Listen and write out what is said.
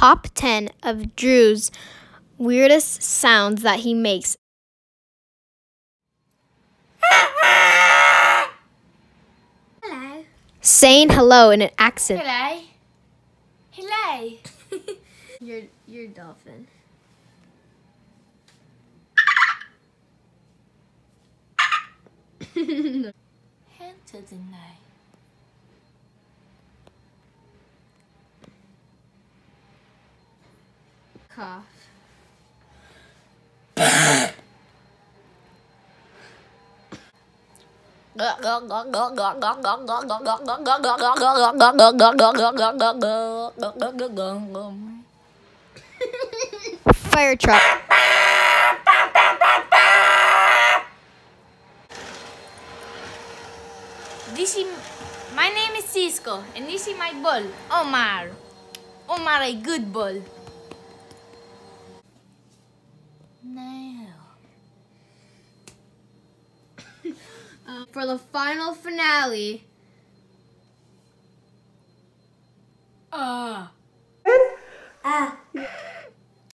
top 10 of Drew's weirdest sounds that he makes. Hello. Saying hello in an accent. Hello. Hello. You're dolphin. Into the night. Cough. Fire truck. My name is Cisco, and this is my bull, Omar. Omar, a good bull. Now. For the final finale.